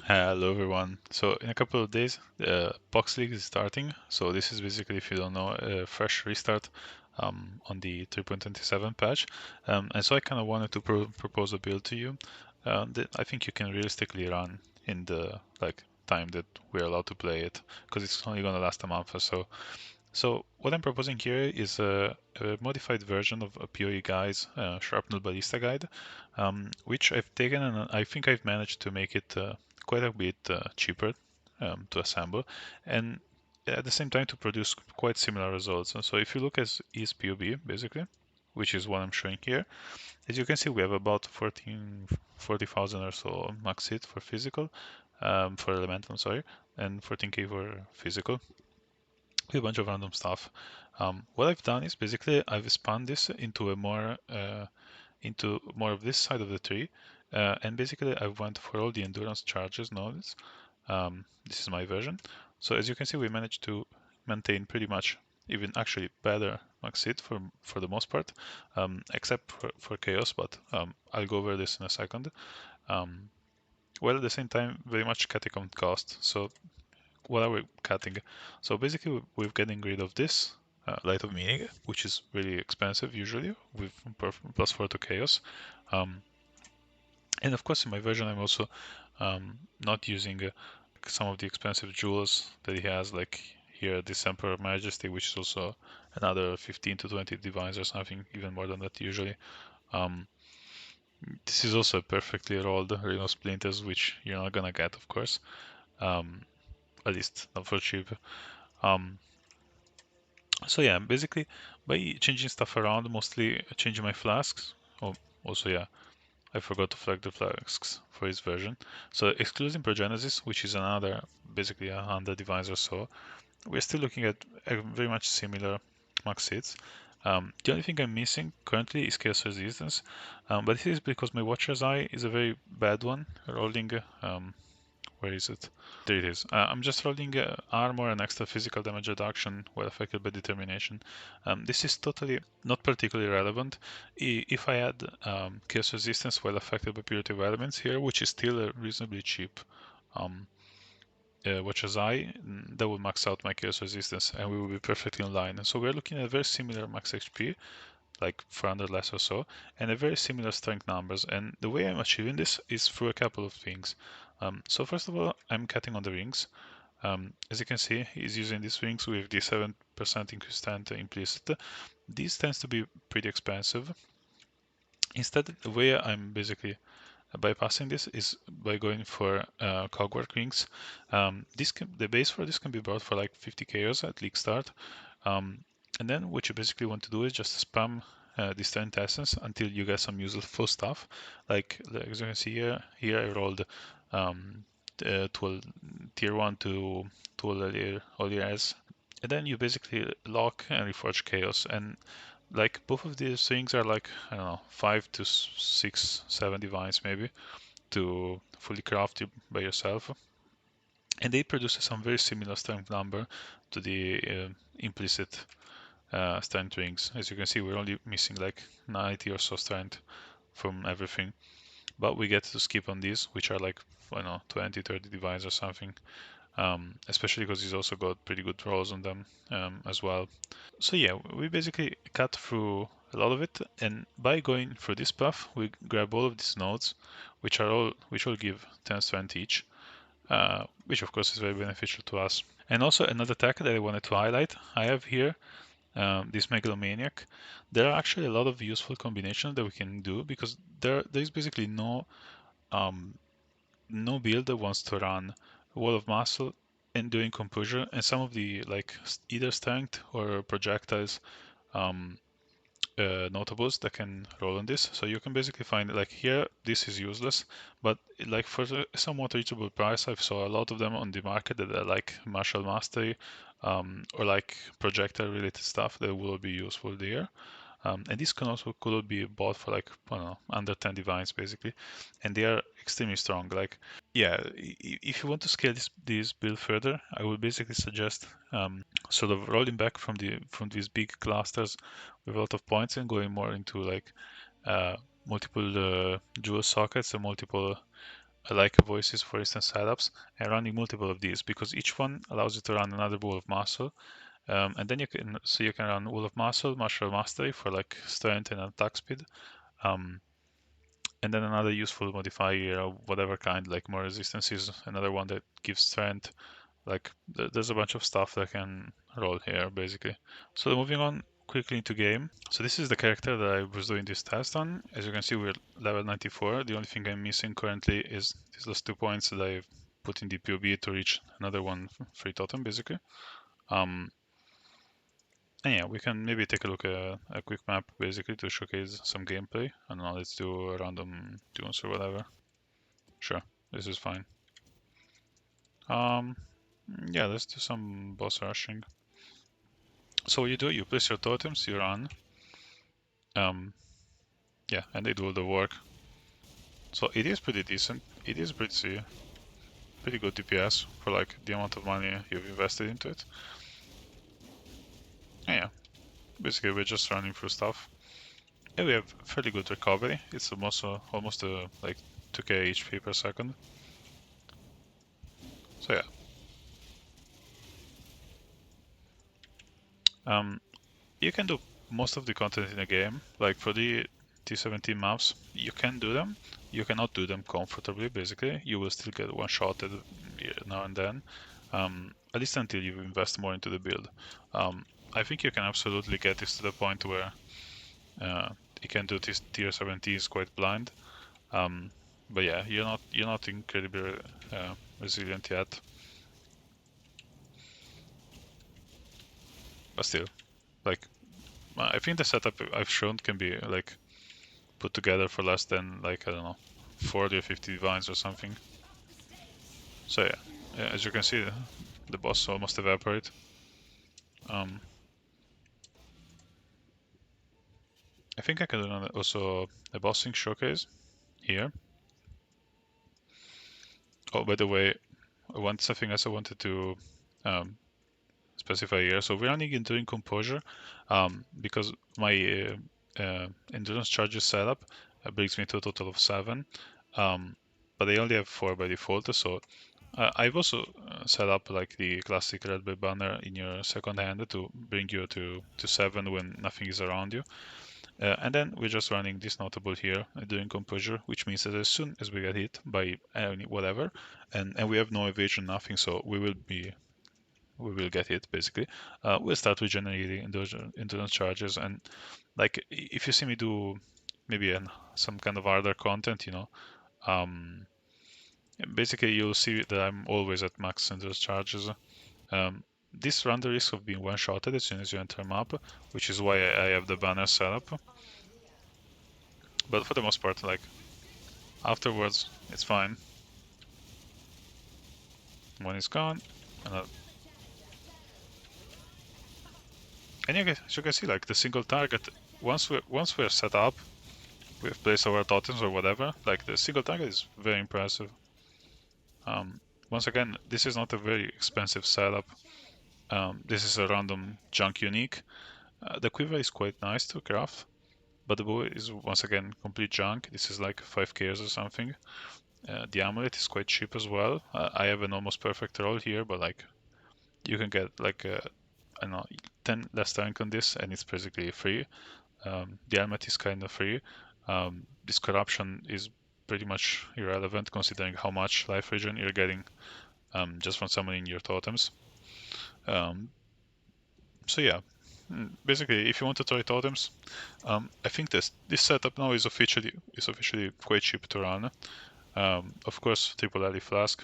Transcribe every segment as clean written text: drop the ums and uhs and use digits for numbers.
Hello everyone. So in a couple of days, the Phox League is starting. So this is basically, if you don't know, a fresh restart on the 3.27 patch. And so I kind of wanted to propose a build to you that I think you can realistically run in the time that we're allowed to play it, because it's only going to last a month or so. So what I'm proposing here is a modified version of a PoE Guy's Shrapnel Ballista guide, which I've taken and I think I've managed to make it quite a bit cheaper to assemble, and at the same time to produce quite similar results. And so if you look at ES POB, basically, which is what I'm showing here, as you can see, we have about 40,000 or so max hit for physical, for elemental, sorry, and 14k for physical, with a bunch of random stuff. What I've done is basically I've spun this into into more of this side of the tree, and basically I went for all the endurance charges nodes. This is my version. So as you can see, we managed to maintain pretty much even actually better max hit for the most part, except for chaos, but I'll go over this in a second. While at the same time very much catacomb cost. So what are we cutting? So basically, we're getting rid of this Light of Meaning, which is really expensive usually with +4 to Chaos. Um, and of course, in my version, I'm also not using some of the expensive jewels that he has, like here, this Emperor Majesty, which is also another 15 to 20 divines or something, even more than that usually. Um, this is also perfectly rolled Rhino Splinters, which you're not gonna get, of course, um, at least not for cheap. Um, So yeah, basically by changing stuff around, mostly changing my flasks. Oh, also yeah, I forgot to flag the flasks for his version. So excluding Progenesis, which is another basically 100 divines or so, we're still looking at very much similar max hits. The only thing I'm missing currently is Chaos Resistance, but this is because my Watcher's Eye is a very bad one, rolling where is it? There it is. I'm just rolling armor and extra physical damage reduction while affected by determination. This is totally not particularly relevant. If I add chaos resistance while affected by purity of elements here, which is still a reasonably cheap um, Watcher's Eye, that will max out my chaos resistance and we will be perfectly in line. And so we're looking at very similar max HP, like 400 less or so, and a very similar strength numbers. And the way I'm achieving this is through a couple of things. So first of all, I'm cutting on the rings. As you can see, he's using these rings with the 7% increased strength implicit. These tends to be pretty expensive. Instead, the way I'm basically bypassing this is by going for cogwork rings. The base for this can be bought for like 50 chaos at league start. And then what you basically want to do is just spam the strength essence until you get some useful stuff. Like as you can see here I rolled tier 1 to all years. And then you basically lock and reforge chaos. And like both of these things are like, I don't know, 5 to 6, 7 divines maybe to fully craft it by yourself. And they produce some very similar strength number to the implicit strength rings. As you can see, we're only missing like 90 or so strength from everything. But we get to skip on these, which are like, I don't know, 20, 30 divines or something. Especially because he's also got pretty good rolls on them as well. So yeah, we basically cut through a lot of it, and by going through this path, we grab all of these nodes, which all give 10 strength each, which of course is very beneficial to us. And also another tech that I wanted to highlight, I have here this Megalomaniac. There are actually a lot of useful combinations that we can do because there is basically um, no build that wants to run Wall of Muscle and doing Composure, and some of the like either strength or projectiles um, notables that can roll on this. So you can basically find like here, this is useless, but like for a somewhat reachable price, I've saw a lot of them on the market that are like martial mastery or like projectile related stuff that will be useful there. And these can also could be bought for like, I don't know, under 10 divines basically, and they are extremely strong. Like, yeah, if you want to scale this build further, I would basically suggest sort of rolling back from these big clusters with a lot of points and going more into like multiple dual sockets and multiple I like voices for instance setups, and running multiple of these because each one allows you to run another Wool of Muscle. And then you can run Wool of Muscle, Martial Mastery for like strength and attack speed. And then another useful modifier of whatever kind, like more resistance is another one that gives strength. Like there's a bunch of stuff that can roll here basically. So moving on quickly into game. So this is the character that I was doing this test on. As you can see, we're level 94. The only thing I'm missing currently is these last 2 points that I've put in the POB to reach another one free totem basically. And yeah, we can maybe take a look at a quick map basically to showcase some gameplay. I don't know, let's do a random tunes or whatever. Sure, this is fine. Yeah, let's do some boss rushing. So what you do, you place your totems, you run. Yeah, and they do all the work. So it is pretty decent. It is pretty good DPS for like the amount of money you've invested into it. And yeah, basically we're just running through stuff. And we have fairly good recovery. It's almost like 2k HP per second. So yeah. You can do most of the content in the game. Like for the T17 maps, you can do them. You cannot do them comfortably, basically. You will still get one-shotted now and then, at least until you invest more into the build. I think you can absolutely get this to the point where you can do this tier 17s quite blind. But yeah, you're not incredibly resilient yet. But still, like I think the setup I've shown can be like put together for less than like I don't know 40 or 50 divines or something. So yeah, as you can see, the boss almost evaporate. I think I can do also a bossing showcase here. Oh, by the way, something else I wanted to um, specify here. So we're running Enduring Composure because my endurance charges setup brings me to a total of 7, but I only have 4 by default. So I've also set up like the classic red bay banner in your second hand to bring you to 7 when nothing is around you. And then we're just running this notable here during composure, which means that as soon as we get hit by any whatever, and we have no evasion, nothing, so we will get hit basically. We'll start regenerating endurance charges, and like if you see me do maybe some kind of harder content, basically you'll see that I'm always at max endurance charges. This run the risk of being one-shotted as soon as you enter a map, which is why I have the banner set up. But for the most part, like afterwards, it's fine. One is gone, and you can see like the single target. Once we're set up, we've placed our totems or whatever. Like the single target is very impressive. Once again, this is not a very expensive setup. This is a random junk unique. The quiver is quite nice to craft, but the bow is once again complete junk. This is like 5k or something. The amulet is quite cheap as well. I have an almost perfect roll here, but like you can get like I don't know 10 less tank on this, and it's basically free. The helmet is kind of free. This corruption is pretty much irrelevant considering how much life regen you're getting just from summoning your totems. So yeah, basically, if you want to try totems, I think this setup now is officially quite cheap to run. Of course, triple alley flask.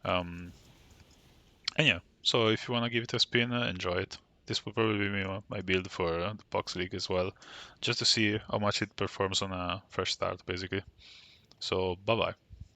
And yeah, so if you want to give it a spin, enjoy it. This will probably be my build for the Phox League as well, just to see how much it performs on a fresh start, basically. So bye bye.